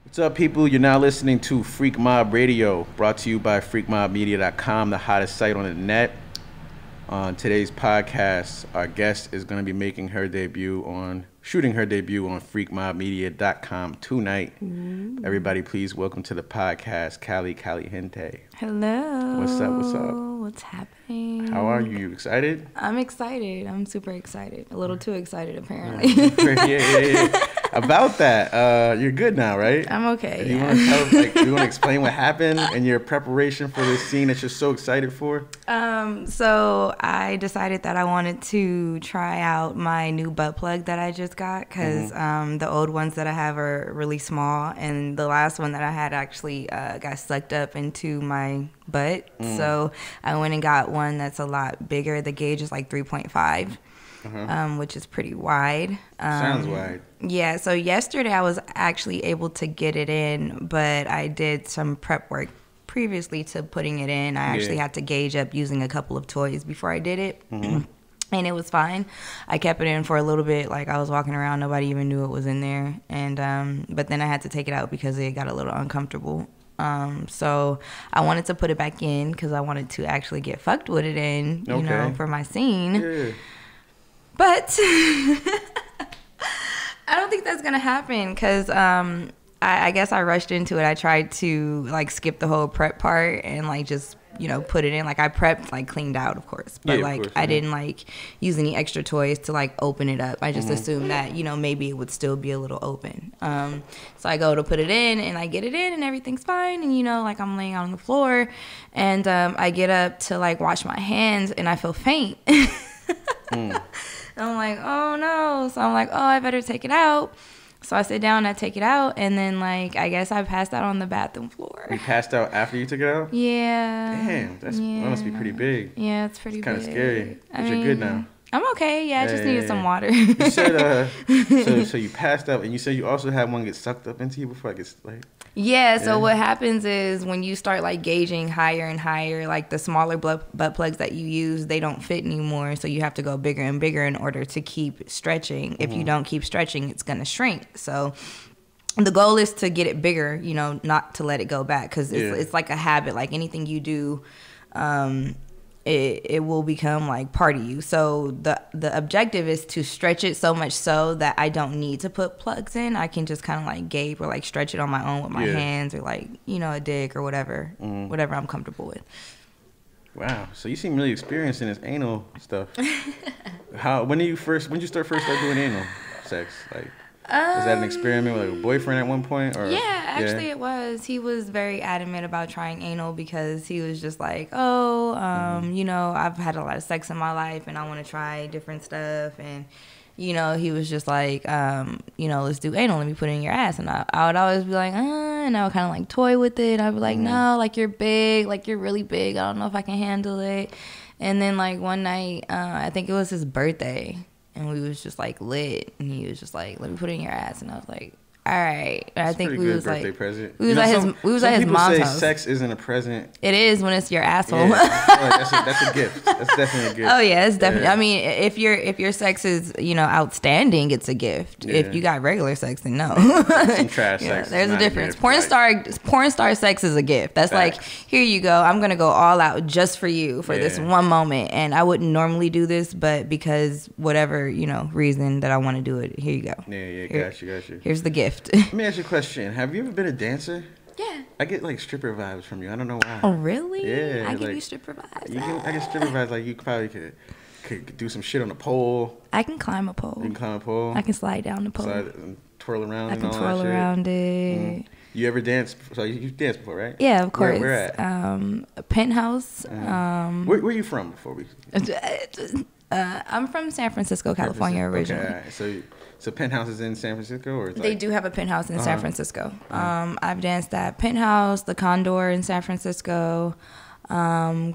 What's up, people? You're now listening to FreakMob Radio, brought to you by FreakMobMedia.com, the hottest site on the net. On today's podcast, our guest is going to be shooting her debut on FreakMobMedia.com tonight. Everybody, please welcome to the podcast, Cali Caliente. Hello. What's up? What's up? What's happening? How are you? You excited? I'm excited. I'm super excited. A little too excited, apparently. Yeah. About that, you're good now, right? I'm okay. You want to explain what happened and your preparation for this scene that you're so excited for? So I decided that I wanted to try out my new butt plug that I just got because the old ones that I have are really small, and the last one that I had actually got sucked up into my butt. So I went and got one that's a lot bigger. The gauge is like 3.5. Which is pretty wide. Sounds wide. Yeah, so yesterday I was actually able to get it in, but I did some prep work previously to putting it in. I actually had to gauge up using a couple of toys before I did it. And it was fine. I kept it in for a little bit. Like, I was walking around, nobody even knew it was in there. And but then I had to take it out because it got a little uncomfortable. So I wanted to put it back in because I wanted to actually get fucked with it in, you know, for my scene. Yeah. But I don't think that's going to happen because I guess I rushed into it. I tried to, like, skip the whole prep part and, like, just, you know, put it in. Like, I prepped, like, cleaned out, of course. But, I didn't, like, use any extra toys to, like, open it up. I just assumed that, you know, maybe it would still be a little open. So I go to put it in, and I get it in, and everything's fine. And, you know, like, I'm laying on the floor. And I get up to, like, wash my hands, and I feel faint. I'm like, oh no. So I'm like, oh, I better take it out. So I sit down and I take it out, and then, like, I guess I passed out on the bathroom floor. You passed out after you took it out? Yeah. Damn, that must be pretty big. Yeah, it's pretty big. It's kind of scary. But you're good now. I'm okay. Yeah, I just needed some water. You said, so you passed out, and you said you also had one get sucked up into you before I get, like... Yeah, so what happens is when you start, like, gauging higher and higher, like, the smaller butt plugs that you use, they don't fit anymore, so you have to go bigger and bigger in order to keep stretching. If you don't keep stretching, it's going to shrink. So the goal is to get it bigger, you know, not to let it go back, because it's like a habit. Like, anything you do, it will become, like, part of you. So the objective is to stretch it so much so that I don't need to put plugs in. I can just kind of, like, gape or, like, stretch it on my own with my hands, or, like, you know, a dick or whatever I'm comfortable with. Wow, so you seem really experienced in this anal stuff. When did you start doing anal sex? Like, was that an experiment with, like, a boyfriend at one point? Or Actually it was. He was very adamant about trying anal because he was just like, you know, I've had a lot of sex in my life and I want to try different stuff. And, you know, he was just like, you know, let's do anal. Let me put it in your ass. And I would always be like, and I would kind of, like, toy with it. I'd be like, no, like, you're big. Like, you're really big. I don't know if I can handle it. And then, like, one night, I think it was his birthday. And we was just, like, lit. And he was just like, let me put it in your ass. And I was like, all right. And I think we was like, present. we was at his mom's house. Some people say sex isn't a present. It is when it's your asshole. Yeah, that's a gift. That's definitely a gift. Oh yeah, it's definitely. Yeah. I mean, if your sex is, you know, outstanding, it's a gift. Yeah. If you got regular sex, then no. Some trash sex. There's a difference. Porn star sex is a gift. That's like, here you go. I'm gonna go all out just for you for this one moment, and I wouldn't normally do this, but because whatever, you know, reason that I want to do it, here you go. Yeah, got you. Here's the gift. Let me ask you a question. Have you ever been a dancer? Yeah. I get, like, stripper vibes from you. I don't know why. Oh, really? Yeah. I give you stripper vibes. I get stripper vibes. Like, you probably could do some shit on a pole. I can climb a pole. You can climb a pole? I can slide down the pole. Slide and twirl around and all that shit? I can twirl around it. You ever danced? So you danced before, right? Yeah, of course. Where at? A Penthouse. Where are you from before we... I'm from San Francisco, California originally. Okay, all right. So Penthouse is in San Francisco, or they do have a Penthouse in San Francisco. I've danced at Penthouse, the Condor in San Francisco,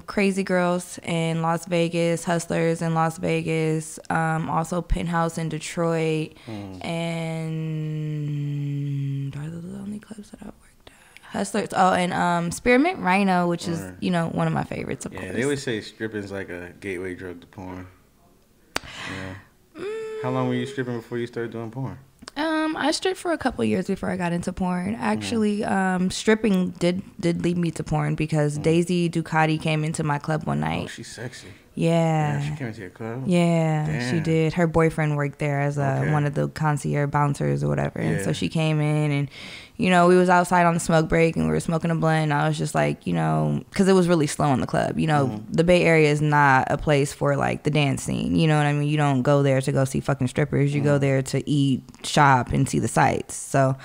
Crazy Girls in Las Vegas, Hustlers in Las Vegas, also Penthouse in Detroit, and are those the only clubs that I've worked at? Hustlers. Oh, and Spearmint Rhino, which is, you know, one of my favorites, of course. Yeah, they always say stripping is like a gateway drug to porn. Yeah. How long were you stripping before you started doing porn? I stripped for a couple of years before I got into porn. Actually, stripping did lead me to porn because Daisy Ducati came into my club one night. Oh, she's sexy. Yeah. She came into your club? Yeah, Damn. she did. Her boyfriend worked there as one of the concierge bouncers or whatever. And so she came in and, you know, we was outside on the smoke break and we were smoking a blunt. And I was just like, you know, because it was really slow in the club. You know, the Bay Area is not a place for, like, the dance scene. You know what I mean? You don't go there to go see fucking strippers. You go there to eat, shop, and see the sights. So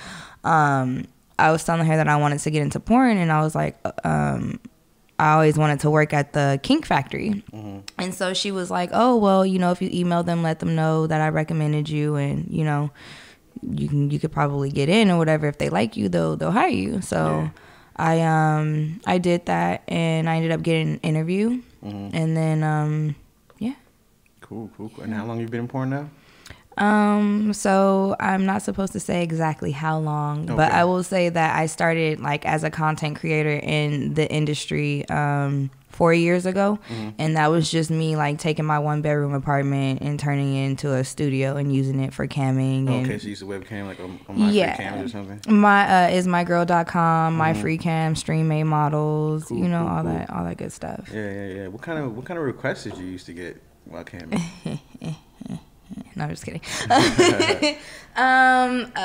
I was telling her that I wanted to get into porn. And I was like, I always wanted to work at the Kink Factory. And so she was like, oh, well, you know, if you email them, let them know that I recommended you and, you know, you could probably get in or whatever. If they like you, they'll hire you. So I did that and I ended up getting an interview. And then, yeah. Cool. And how long you been in porn now? So I'm not supposed to say exactly how long, but I will say that I started like as a content creator in the industry 4 years ago, and that was just me like taking my 1-bedroom apartment and turning it into a studio and using it for camming. Okay, so you use a webcam like on my free cams or something? My ismygirl.com, my free cam, stream made models, cool, all that good stuff. Yeah. What kind of requests did you used to get while camming? No, I'm just kidding.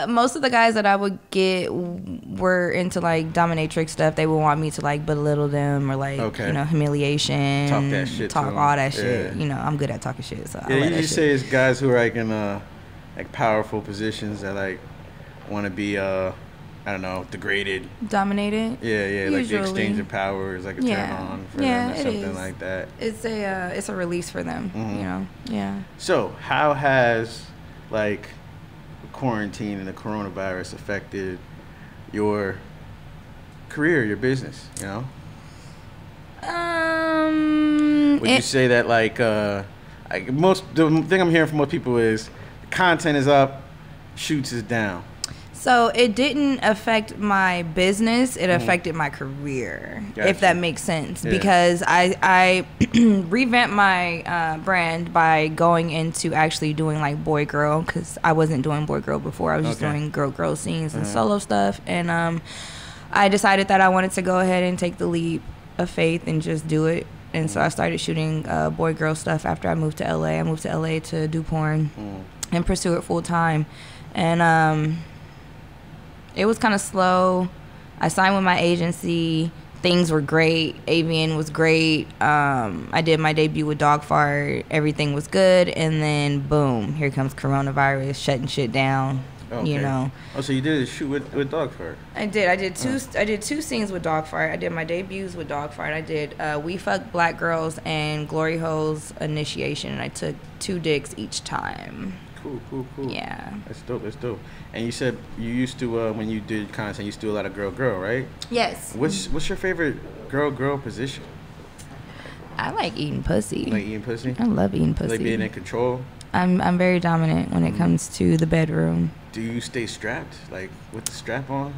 Most of the guys that I would get were into like dominatrix stuff. They would want me to like belittle them or like humiliation, talk that shit, all that shit. I'm good at talking shit. So you just say it's guys who are like in like powerful positions that like want to be I don't know, degraded, dominated. Yeah, usually. Like the exchange of power is like a turn on for them or something like that. It's a release for them, Yeah. So how has like quarantine and the coronavirus affected your career, your business? Would you say that like the thing I'm hearing from most people is content is up, shoots is down? So it didn't affect my business. It affected my career, if that makes sense. Yeah. Because I revamped my brand by going into actually doing like boy-girl, because I wasn't doing boy-girl before. I was just doing girl-girl scenes and solo stuff. And I decided that I wanted to go ahead and take the leap of faith and just do it. And so I started shooting boy-girl stuff after I moved to LA. I moved to LA to do porn and pursue it full-time. And it was kind of slow. I signed with my agency. Things were great. Avian was great. I did my debut with Dog Fart. Everything was good. And then, boom, here comes coronavirus, shutting shit down. Okay. Oh, so you did a shoot with Dog Fart? I did. I did two scenes with Dog Fart. I did my debuts with Dog Fart. I did We Fuck Black Girls and Glory Hole's Initiation. And I took 2 dicks each time. Cool. Yeah. That's dope. And you said you used to, when you did content, you used to do a lot of girl, right? Yes. What's your favorite girl position? I like eating pussy. You like eating pussy? I love eating pussy. You like being in control? I'm very dominant when it comes to the bedroom. Do you stay strapped, like with the strap on?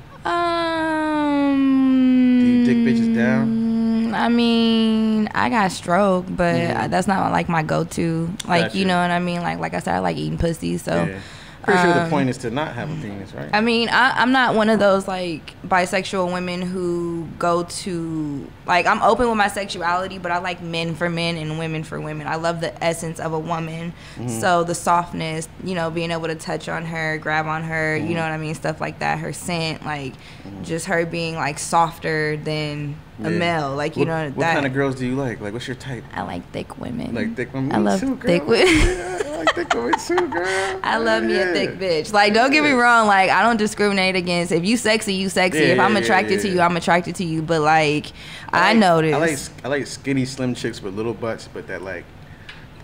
Do you dick bitches down? I mean, I got stroke, but that's not like my go-to. Like, gotcha. You know what I mean? Like I said, I like eating pussy, so. Yeah. Pretty sure the point is to not have a penis, right? I mean, I'm not one of those like bisexual women who go to like, I'm open with my sexuality, but I like men for men and women for women. I love the essence of a woman, so the softness, being able to touch on her, grab on her, you know what I mean, stuff like that. Her scent, like just her being like softer than a male, like what kind of girls do you like? Like, what's your type? I like thick women. Like thick women. I love thick women. Yeah, I like thick women too, girl. I love me a thick bitch. Like, don't get me wrong. Like, I don't discriminate against. If you sexy, you sexy. If I'm attracted to you, I'm attracted to you. But like, I notice. I like skinny, slim chicks with little butts, but that like.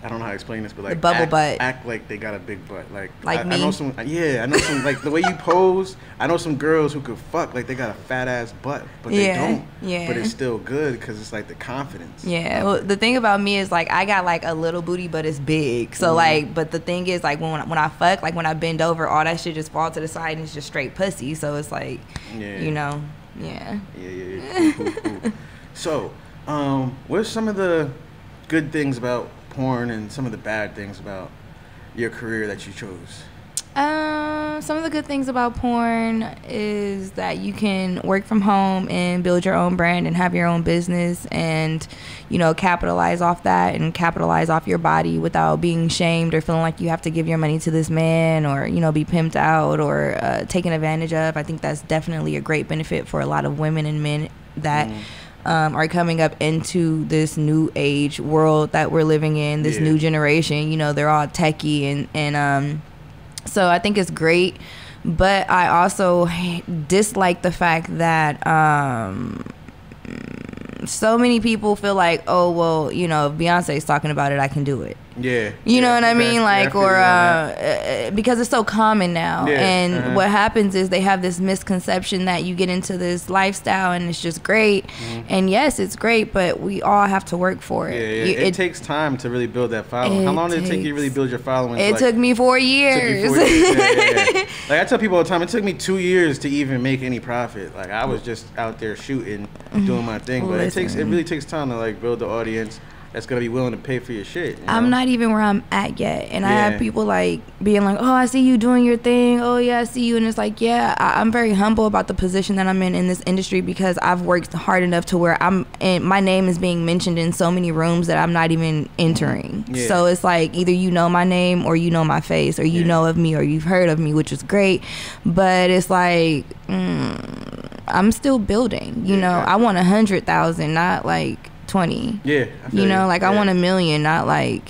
I don't know how to explain this, but like the bubble butt. Act like they got a big butt. Like me. I know some like the way you pose. I know some girls who could fuck like they got a fat ass butt, but they don't. Yeah. But it's still good because it's like the confidence. Yeah. Well, the thing about me is like I got like a little booty, but it's big. So like, but the thing is like when I fuck, like when I bend over, all that shit just fall to the side and it's just straight pussy. So it's like, Yeah. Cool. So, what's some of the good things about porn and some of the bad things about your career that you chose? Some of the good things about porn is that you can work from home and build your own brand and have your own business and, you know, capitalize off that and capitalize off your body without being shamed or feeling like you have to give your money to this man or, you know, be pimped out or taken advantage of. I think that's definitely a great benefit for a lot of women and men that are coming up into this new age world that we're living in, this new generation. You know, they're all techie and so I think it's great, but I also dislike the fact that so many people feel like, oh, well, you know, if Beyonce's talking about it, I can do it. Yeah. You know what I mean? Like, because it's so common now. Yeah. And what happens is they have this misconception that you get into this lifestyle and it's just great. And yes, it's great, but we all have to work for it. Yeah. It takes time to really build that following. How long did it take you to really build your following? It took me 4 years. Yeah. Like I tell people all the time, it took me 2 years to even make any profit. Like I was just out there shooting, doing my thing. But it really takes time to like build the audience that's gonna be willing to pay for your shit. You know? I'm not even where I'm at yet, and I have people like being like, "Oh, I see you doing your thing. Oh, yeah, I see you," and it's like, yeah, I'm very humble about the position that I'm in this industry because I've worked hard enough to where my name is being mentioned in so many rooms that I'm not even entering. Yeah. So it's like either you know my name or you know my face or you know of me or you've heard of me, which is great, but it's like I'm still building. You know, I want 100,000, not like 20. Yeah. You know, like I want 1 million, not like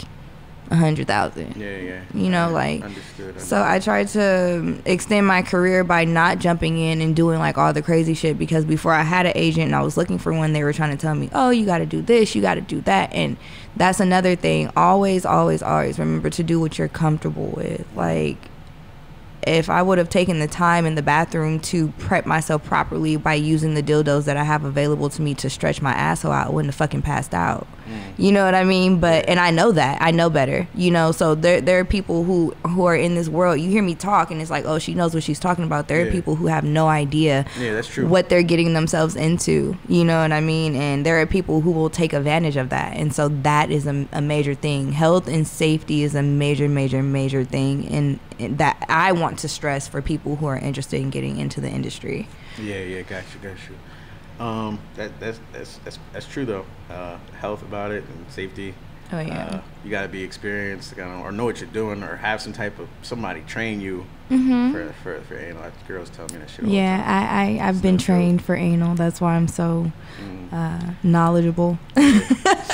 100,000. Yeah. You know, like understood. So I tried to extend my career by not jumping in and doing like all the crazy shit because before I had an agent and I was looking for one, they were trying to tell me, oh, you got to do this, you got to do that, and that's another thing. Always remember to do what you're comfortable with. Like, if I would have taken the time in the bathroom to prep myself properly by using the dildos that I have available to me to stretch my asshole out, I wouldn't have fucking passed out. You know what I mean? But and I know that. I know better. You know, so there are people who are in this world. You hear me talk and it's like, oh, she knows what she's talking about. There are people who have no idea that's true. What they're getting themselves into. You know what I mean? And there are people who will take advantage of that. And so that is a major thing. Health and safety is a major thing. And that I want to stress for people who are interested in getting into the industry. Yeah, got you. That's true though. Health about it and safety. Oh yeah. You got to be experienced, or know what you're doing, or have some type of somebody train you for anal. Girls tell me that shit. Yeah, I've been trained for anal. That's why I'm so knowledgeable.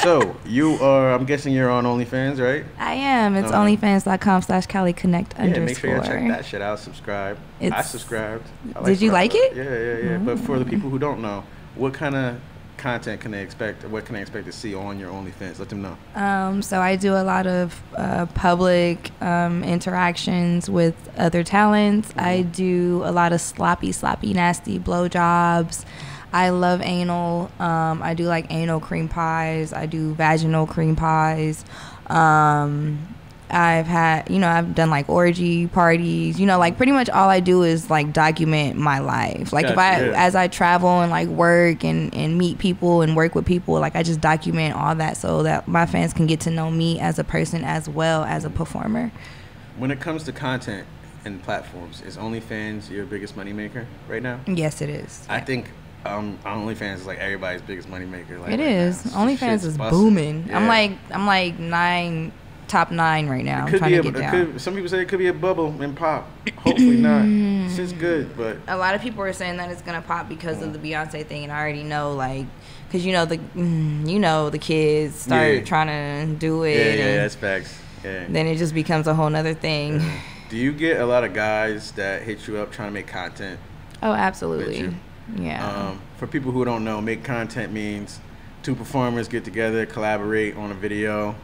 So you are. I'm guessing you're on OnlyFans, right? I am. It's onlyfans.com/CaliConnect_. Yeah, make sure you check that shit out. Subscribe. I subscribed. Did you like it? Yeah. But for the people who don't know, what kind of content can they expect? What can they expect to see on your OnlyFans? Let them know. So I do a lot of public interactions with other talents. I do a lot of sloppy, nasty blowjobs. I love anal. I do like anal cream pies. I do vaginal cream pies. I've done like orgy parties, like pretty much all I do is like document my life. Like as I travel and like work and meet people and work with people, like I just document all that so that my fans can get to know me as a person as well as a performer. When it comes to content and platforms, is OnlyFans your biggest moneymaker right now? Yes, it is. I think OnlyFans is like everybody's biggest moneymaker. Like, it is. OnlyFans is booming. Yeah. I'm like top 9 right now. I'm trying to get down. Some people say it could be a bubble and pop. Hopefully not. It's just good, but a lot of people are saying that it's gonna pop because of the Beyonce thing, and I already know, like, because the kids start trying to do it. Yeah, that's facts. Yeah. Then it just becomes a whole nother thing. Yeah. Do you get a lot of guys that hit you up trying to make content? Oh, absolutely. Yeah. For people who don't know, make content means 2 performers get together, collaborate on a video.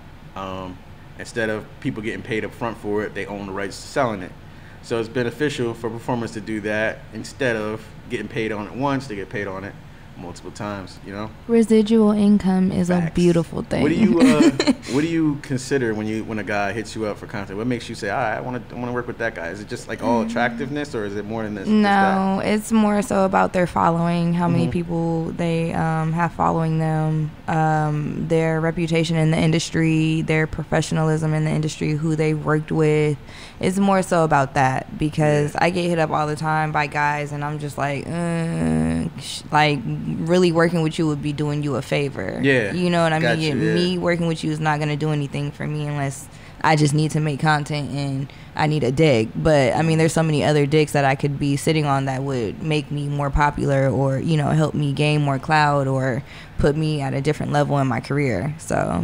Instead of people getting paid up front for it, they own the rights to selling it. So it's beneficial for performers to do that. Instead of getting paid on it once, they get paid on it multiple times, you know. Residual income is Facts. a beautiful thing. What do you consider when a guy hits you up for content? What makes you say, all right, I want to work with that guy? Is it just like all attractiveness, or is it more than this? No, it's more so about their following, how many Mm-hmm. people they have following them, their reputation in the industry, their professionalism in the industry, who they worked with. It's more so about that, because I get hit up all the time by guys, and I'm just like really working with you would be doing you a favor. Yeah. You know what I Got mean? you, yeah. Me working with you is not going to do anything for me unless I just need to make content and I need a dick. But I mean, there's so many other dicks that I could be sitting on that would make me more popular, or, you know, help me gain more clout, or put me at a different level in my career. So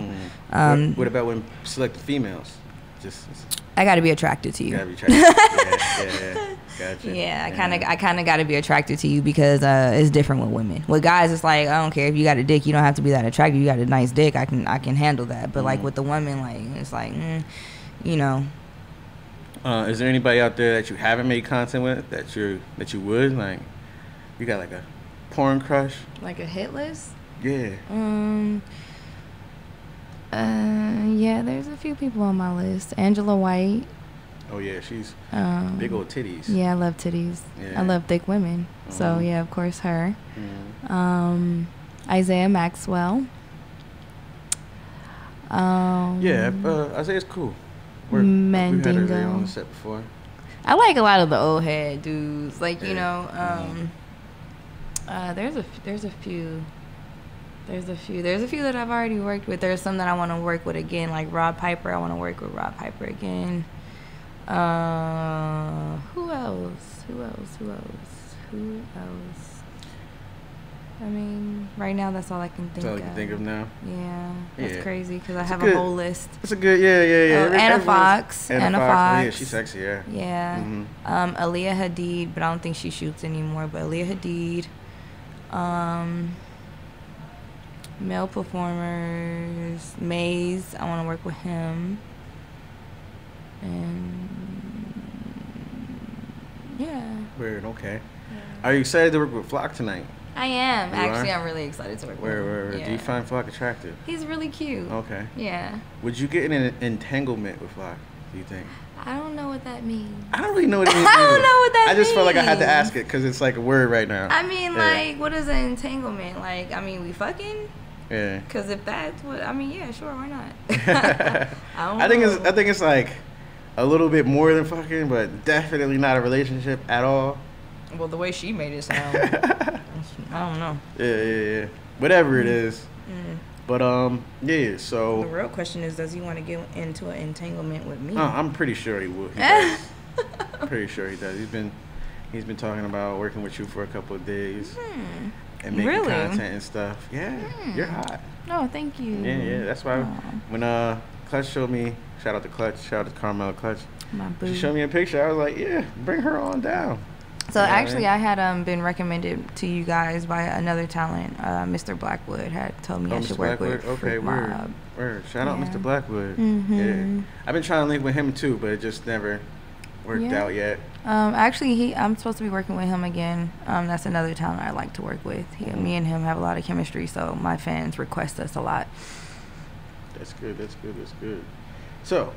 what about when select females? Just I got to be attracted to you. gotta be attracted. yeah. Gotcha. Yeah, I kind of got to be attracted to you, because it's different with women. With guys, it's like, I don't care if you got a dick, you don't have to be that attractive. You got a nice dick, I can handle that. But like with the women, like it's like, you know. Is there anybody out there that you haven't made content with that you would like? You got like a porn crush? Like a hit list? Yeah. Yeah, there's a few people on my list. Angela White. Oh yeah, she's big old titties. Yeah, I love titties. Yeah. I love thick women. So yeah, of course her. Isaiah Maxwell. Isaiah's cool. We've had Isaiah Mandingo. on the set before. I like a lot of the old head dudes. Like, you know, there's a few. There's a few that I've already worked with. There's some that I want to work with again, like Rob Piper. I want to work with Rob Piper again. Who else? I mean, right now that's all I can think That's all of. you can think of now. Yeah, that's Yeah. crazy, because I It's have a good- a whole list. It's a good, yeah. Anna Fox. Anna Fox. Yeah, she's sexy, yeah. Yeah. Aaliyah Hadid, but I don't think she shoots anymore. But Aaliyah Hadid. Male performers. Maze, I want to work with him. And yeah. Weird, okay. Are you excited to work with Flock tonight? I am. You Actually, are? I'm really excited to work with him. Where? Yeah. Do you find Flock attractive? He's really cute. Okay. Yeah. Would you get in an entanglement with Flock, do you think? I don't know what that means. I don't really know what it means. I don't either. know what that I just felt like I had to means. ask it because it's like a word right now. I mean, Yeah. like, what is an entanglement? Like, I mean, we fucking? Yeah. Because if that's what, I mean, yeah, sure, why not? I think it's like a little bit more than fucking, but definitely not a relationship at all. Well, the way she made it sound, I don't know. Yeah. Whatever it is. But yeah. The So real question is, does he want to get into an entanglement with me? I'm pretty sure he would. He does. Pretty sure he does. He's been talking about working with you for a couple of days and making Really? content and stuff. Yeah, you're hot. Oh, thank you. Yeah. That's why when Clutch showed me, shout out to Clutch, shout out to Carmel Clutch. My boo. She showed me a picture. I was like, yeah, bring her on down. So You know what I actually, mean? I had been recommended to you guys by another talent. Mr. Blackwood had told me I should work with Okay, FreakMob. word. Shout out Yeah. Mr. Blackwood. Mhm. Yeah, I've been trying to link with him too, but it just never worked Yeah. out yet. Actually, I'm supposed to be working with him again. That's another talent I like to work with. Me and him have a lot of chemistry, so my fans request us a lot. That's good. So,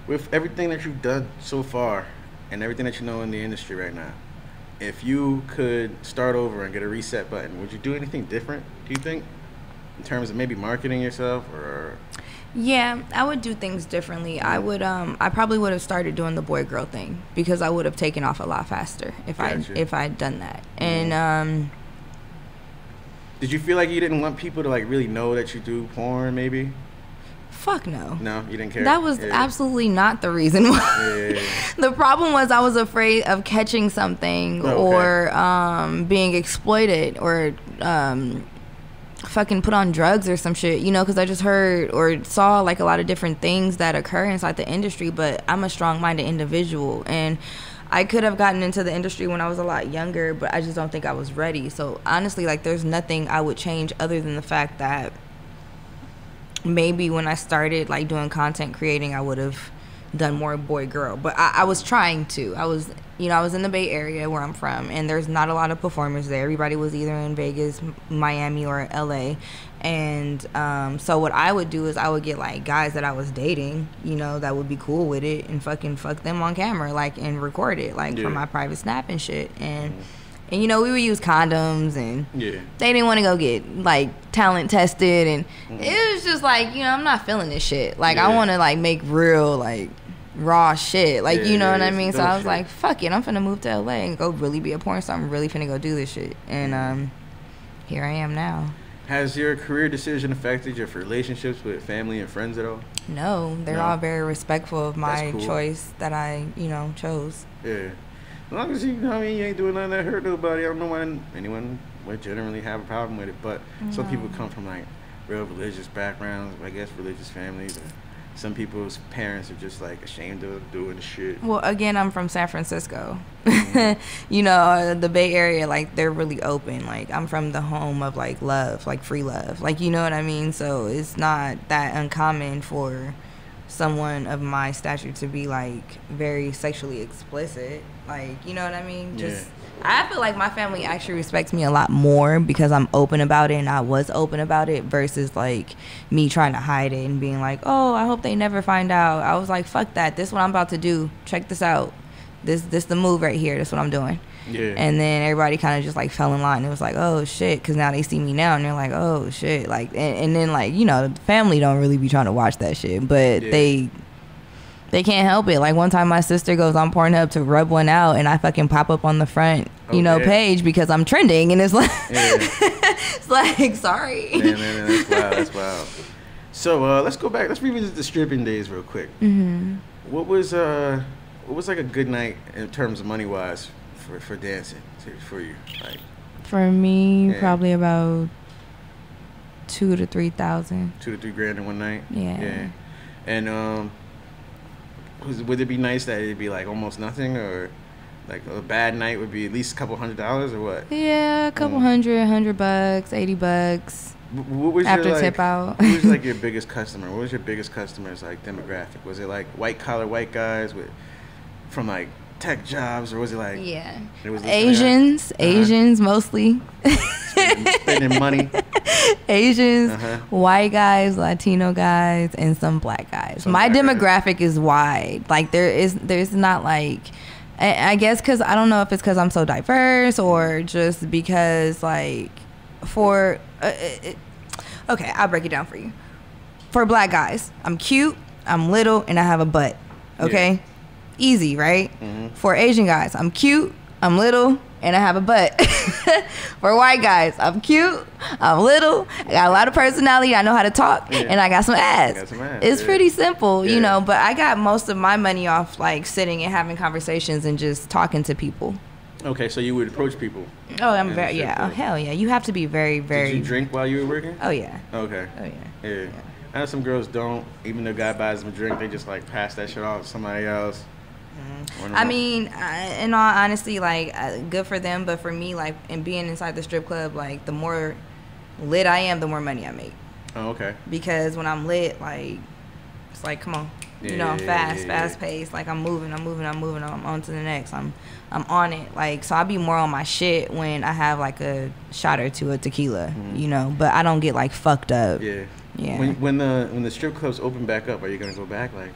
with everything that you've done so far and everything that you know in the industry right now, if you could start over and get a reset button, would you do anything different, do you think? In terms of maybe marketing yourself or... Yeah, I would do things differently. I would I probably would have started doing the boy girl thing, because I would have taken off a lot faster if I'd done that. And Did you feel like you didn't want people to like really know that you do porn maybe? fuck no. No, you didn't care. That was absolutely not the reason why. Yeah. The problem was I was afraid of catching something or being exploited or fucking put on drugs or some shit, you know, because I just heard or saw like a lot of different things that occur inside the industry. But I'm a strong-minded individual, and I could have gotten into the industry when I was a lot younger, but I just don't think I was ready. So honestly, like, there's nothing I would change other than the fact that maybe when I started like doing content creating, I would have done more boy girl, but I was trying to. I was in the Bay Area where I'm from, and there's not a lot of performers there. Everybody was either in Vegas, Miami, or LA. And so what I would do is I would get like guys that I was dating, that would be cool with it, and fucking fuck them on camera, like, and record it, like, for my private snap and shit. And and we would use condoms, and they didn't want to go get like talent tested, and it was just like, I'm not feeling this shit. Like, I want to like make real like raw shit, like, you know what I mean? So I was like, fuck it, I'm finna move to LA and go really be a porn star. I'm really finna go do this shit. And here I am now. Has your career decision affected your relationships with family and friends at all? No, they're all very respectful of my choice that I, chose. Yeah. As long as you ain't doing nothing that hurt nobody. I don't know why anyone would generally have a problem with it, but some people come from like real religious backgrounds, I guess religious families. Some people's parents are just like ashamed of doing the shit. Well, again, I'm from San Francisco. The Bay Area, like, they're really open. Like, I'm from the home of like love, like free love. Like, you know what I mean? So it's not that uncommon for someone of my stature to be like very sexually explicit. Like, you know what I mean? I feel like my family actually respects me a lot more because I'm open about it, and I was open about it, versus like me trying to hide it and being like, oh, I hope they never find out. I was like, fuck that. This is what I'm about to do. Check this out. This the move right here. That's what I'm doing. Yeah. And then everybody kind of just like fell in line. It was like, oh shit, because now they see me now and they're like, oh shit, like, and then like, the family don't really be trying to watch that shit, but they can't help it. Like, one time my sister goes on Pornhub to rub one out, and I fucking pop up on the front, page because I'm trending, and it's like, it's like, sorry. Man, that's wild. So let's go back. Let's revisit the stripping days real quick. What was like a good night in terms of money wise for dancing for you? Like, for me, probably about $2,000 to $3,000. $2,000 to $3,000 in one night. Yeah. And would it be nice that it'd be like almost nothing, or like a bad night would be at least a couple $100s, or what? Yeah, a couple $100, $80. What was after your, tip out? Who was like your biggest customer? What was your biggest customer's like demographic? Was it like white collar white guys from like tech jobs, or was it like it was Asians mostly spending money? Asians, white guys, Latino guys, and some black guys. My demographic is wide. Like, there's not like, I guess because I don't know if it's because I'm so diverse or just because like for okay, I'll break it down for you. For black guys, I'm cute, I'm little, and I have a butt. Okay, easy, right? For Asian guys, I'm cute, I'm little, and I have a butt. For white guys, I'm cute, I'm little, I got a lot of personality, I know how to talk, and I got some ass. It's pretty simple, but I got most of my money off like sitting and having conversations and just talking to people. Okay, so you would approach people. Oh, I'm very, oh, hell yeah. You have to be very, very... Did you drink while you were working? Oh, yeah. Okay. Oh, yeah. I know some girls don't. Even though a guy buys them a drink, they just like pass that shit off to somebody else. I mean, in all honesty, like, good for them, but for me, like, and being inside the strip club, like, the more lit I am, the more money I make. Oh, okay. Because when I'm lit, like, it's like, come on. I'm fast paced. Like, I'm moving, I'm on to the next. I'm on it. Like, so I'll be more on my shit when I have like a shot or two of tequila, but I don't get like fucked up. Yeah. When the strip clubs open back up, are you gonna go back? Like,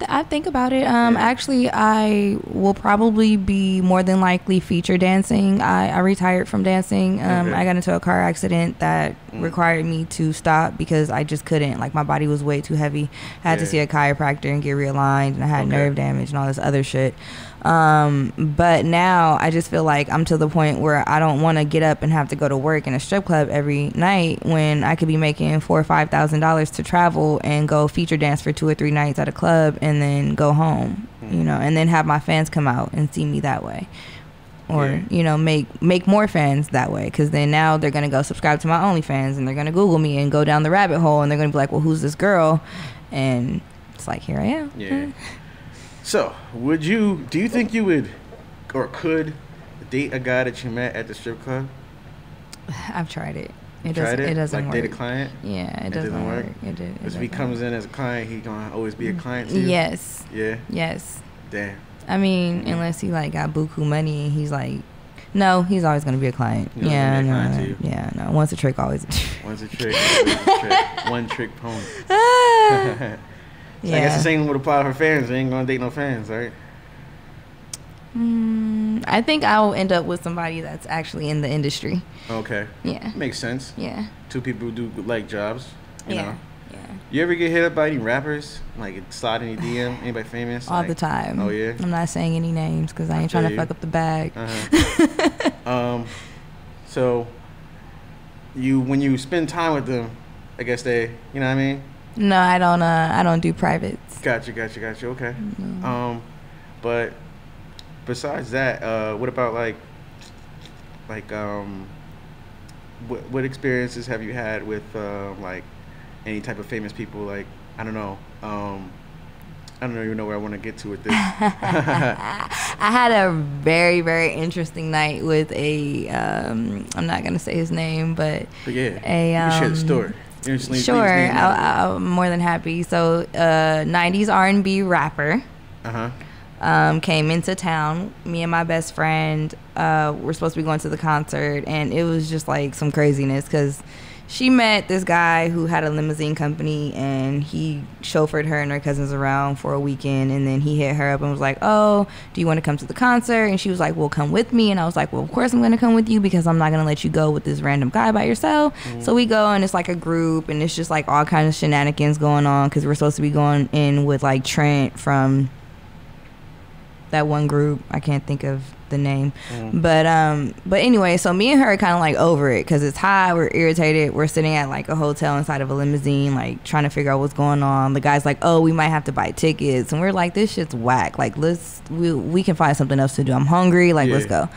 I think about it. Actually, I will probably be more than likely feature dancing. I retired from dancing. I got into a car accident that required me to stop because I just couldn't. Like, my body was way too heavy. I had to see a chiropractor and get realigned, and I had nerve damage and all this other shit. But now I just feel like I'm to the point where I don't want to get up and have to go to work in a strip club every night when I could be making $4,000 or $5,000 to travel and go feature dance for 2 or 3 nights at a club and then go home, and then have my fans come out and see me that way. Or, make more fans that way. Because then now they're going to go subscribe to my OnlyFans and they're going to Google me and go down the rabbit hole and they're going to be like, well, who's this girl? And it's like, here I am. Yeah. So, do you think you would or could date a guy that you met at the strip club? I've tried it. It doesn't like work. date a client? Yeah, it doesn't work. Because if he comes in as a client, he gonna always be a client to you? Yes. Yeah? Yes. Damn. I mean, unless he like got buku money and he's like, no, he's always gonna be a client. Yeah, no. Yeah, no. Once a trick, always a trick. Once a trick, always a trick. One trick pony. I guess the same would apply for fans. They ain't gonna date no fans, right? I think I'll end up with somebody that's actually in the industry. Okay. Yeah. Makes sense. Yeah. Two people who do like jobs. You know? Yeah. You ever get hit up by any rappers? Like slide any DM? Anybody famous? All the time. Oh yeah. I'm not saying any names because I ain't trying to fuck up the bag. So when you spend time with them, I guess they, you know what I mean? No, I don't do privates. Gotcha. Okay. But besides that, what about what experiences have you had with like any type of famous people? Like I don't even know where I want to get to with this. I had a very, very interesting night with a I'm not gonna say his name, but yeah, you can share the story. Sure, I'm more than happy. So 90s R&B rapper came into town. Me and my best friend were supposed to be going to the concert, and it was just like some craziness because she met this guy who had a limousine company, and he chauffeured her and her cousins around for a weekend, and then he hit her up and was like, oh, do you want to come to the concert? And she was like, well, come with me. And I was like, well, of course I'm going to come with you because I'm not going to let you go with this random guy by yourself. So we go, and it's like a group, and it's just like all kinds of shenanigans going on because we're supposed to be going in with like Trent from that one group. I can't think of the name. But anyway, so me and her are kind of like over it because it's hot, we're irritated, we're sitting at like a hotel inside of a limousine like trying to figure out what's going on. The guy's like, oh, we might have to buy tickets, and we're like, this shit's whack, like we can find something else to do. I'm hungry, like let's go.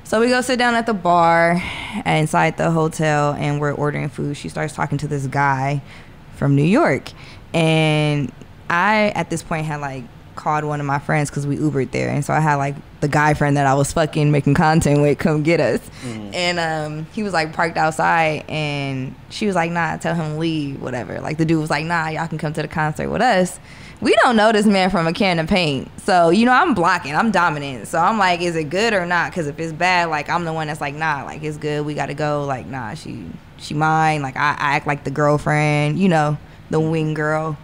So we go sit down at the bar inside the hotel, and we're ordering food. She starts talking to this guy from New York, and I at this point had like called one of my friends because we Ubered there, and so I had like the guy friend that I was fucking making content with come get us. And he was like parked outside, and she was like, nah, tell him to leave, whatever. Like the dude was like, nah, y'all can come to the concert with us. We don't know this man from a can of paint, so you know I'm blocking, I'm dominant, so I'm like, is it good or not? Because if it's bad, like I'm the one that's like, nah, like it's good, we gotta go, like nah, she mine, like I act like the girlfriend, you know, the wing girl.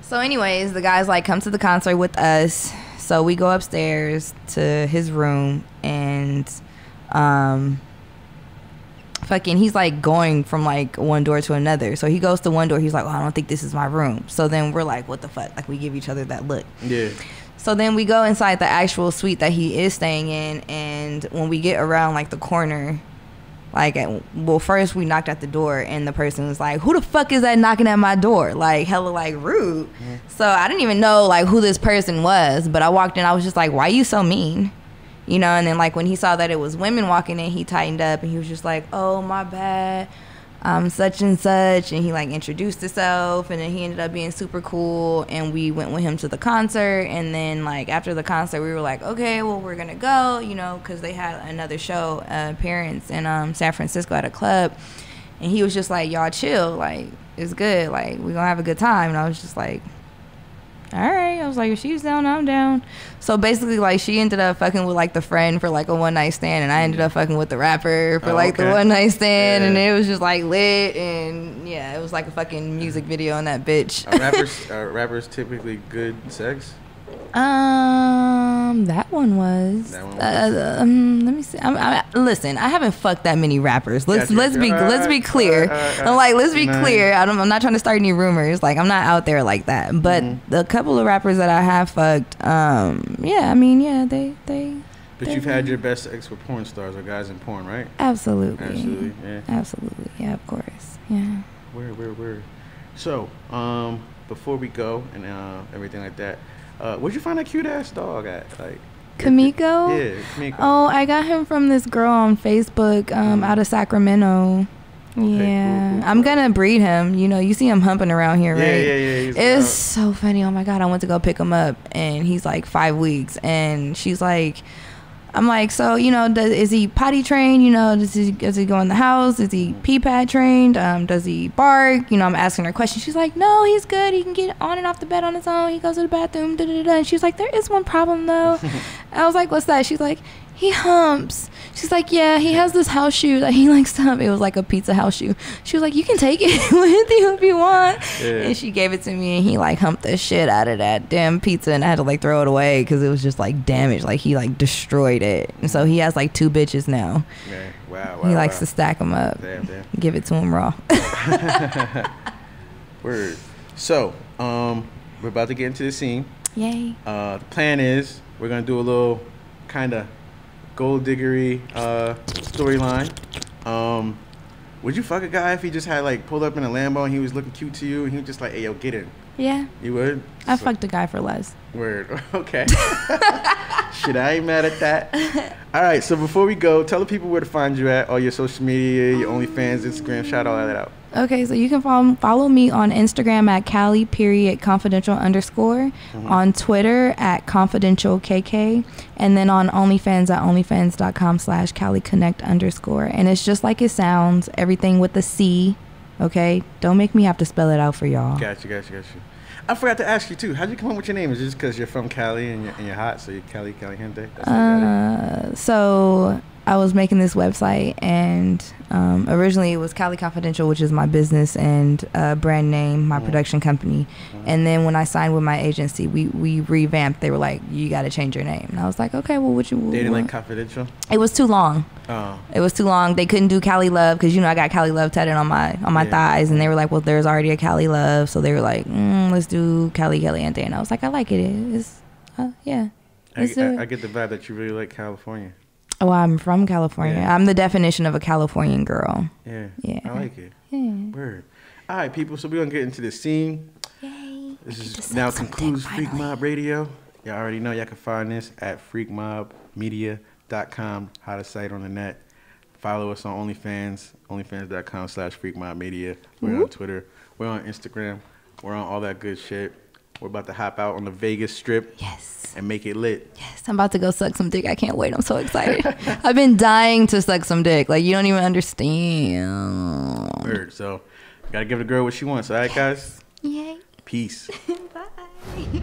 So anyways, the guy's like, come to the concert with us. So we go upstairs to his room, and fucking he's like going from like one door to another. So he goes to one door, he's like, oh, I don't think this is my room. So then we're like, what the fuck? Like we give each other that look. Yeah. So then we go inside the actual suite that he is staying in, and when we get around like the corner, like, well, first we knocked at the door, and the person was like, who the fuck is that knocking at my door? Like, hella, like, rude. So I didn't even know, like, who this person was. But I walked in, I was just like, why you so mean? You know, and then, like, when he saw that it was women walking in, he tightened up, and he was just like, oh, my bad. I'm such and such. And he, like, introduced himself, and then he ended up being super cool, and we went with him to the concert. And then, like, after the concert, we were like, okay, well, we're going to go, you know, because they had another show appearance in San Francisco at a club. And he was just like, y'all chill, like, it's good, like, we're going to have a good time. And I was just like, all right. I was like, if she's down, I'm down. So basically, like, she ended up fucking with like the friend for like a one night stand, and I ended up fucking with the rapper for the one night stand. And it was just like lit, and yeah, it was like a fucking music video on that bitch. Are rappers typically good sex? That one was. Let me see. Listen, I haven't fucked that many rappers. Let's be clear. Let's be clear. I'm not trying to start any rumors. Like, I'm not out there like that. But the couple of rappers that I have fucked, yeah, I mean, yeah, they. But you've had your best sex with porn stars or guys in porn, right? Absolutely. Yeah. Absolutely. Yeah, of course. Yeah. Where? So, before we go and everything like that. Where'd you find that cute ass dog at? Like Kamiko? Yeah, Kamiko. Oh, I got him from this girl on Facebook out of Sacramento. Yeah. Cool. I'm gonna breed him. You know, you see him humping around here, right? Yeah. It's so funny. Oh my God, I went to go pick him up, and he's like 5 weeks, and she's like, I'm like, so, you know, is he potty trained? You know, does he go in the house? Is he pee pad trained? Does he bark? You know, I'm asking her questions. She's like, no, he's good. He can get on and off the bed on his own. He goes to the bathroom. And she was like, there is one problem though. I was like, what's that? She's like, he humps. She's like, yeah, he has this house shoe that he likes to hump. It was like a pizza house shoe. She was like, you can take it with you if you want. Yeah. And she gave it to me, and he like humped the shit out of that damn pizza, and I had to like throw it away because it was just like damaged. Like he like destroyed it. And so he has like 2 bitches now. Yeah. Wow. He likes to stack them up. Damn. Give it to him raw. Word. So, we're about to get into the scene. Yay. The plan is we're gonna do a little kind of gold diggery storyline. Would you fuck a guy if he just had like pulled up in a Lambo and he was looking cute to you and he was just like, hey yo, get in? Yeah. You would? I fucked a guy for less. Word. Okay. Shit, I ain't mad at that. All right, so before we go, tell the people where to find you at, all your social media, your OnlyFans, Instagram, shout all that out. Okay, so you can follow me on Instagram at Cali_confidential_, on Twitter at confidentialkk, and then on OnlyFans at onlyfans.com/CaliConnect_. And it's just like it sounds, everything with the C, okay? Don't make me have to spell it out for y'all. Gotcha. I forgot to ask you too, how'd you come up with your name? Is it just because you're from Cali and you're hot, so you're Cali Caliente? So I was making this website, and originally it was Cali Confidential, which is my business and brand name, my production company. And then when I signed with my agency, we revamped. They were like, you got to change your name. And I was like, okay, well, what you... They didn't like Confidential? It was too long. Oh. It was too long. They couldn't do Cali Love because, you know, I got Cali Love tatted on my thighs. And they were like, well, there's already a Cali Love. So they were like, let's do Cali Caliente. And I was like, I like it. It's, yeah. I get the vibe that you really like California. Oh, I'm from California. Yeah. I'm the definition of a Californian girl. Yeah. I like it. Yeah. Word. All right, people. So we're going to get into the scene. Yay. This is now concludes Freak Mob Radio. Y'all already know y'all can find this at freakmobmedia.com, how to site on the net. Follow us on OnlyFans, onlyfans.com/freakmobmedia. We're on Twitter. We're on Instagram. We're on all that good shit. We're about to hop out on the Vegas Strip. Yes. And make it lit. Yes, I'm about to go suck some dick. I can't wait. I'm so excited. I've been dying to suck some dick. Like, you don't even understand. Word. So, gotta give the girl what she wants. All right, guys? Yay. Peace. Bye.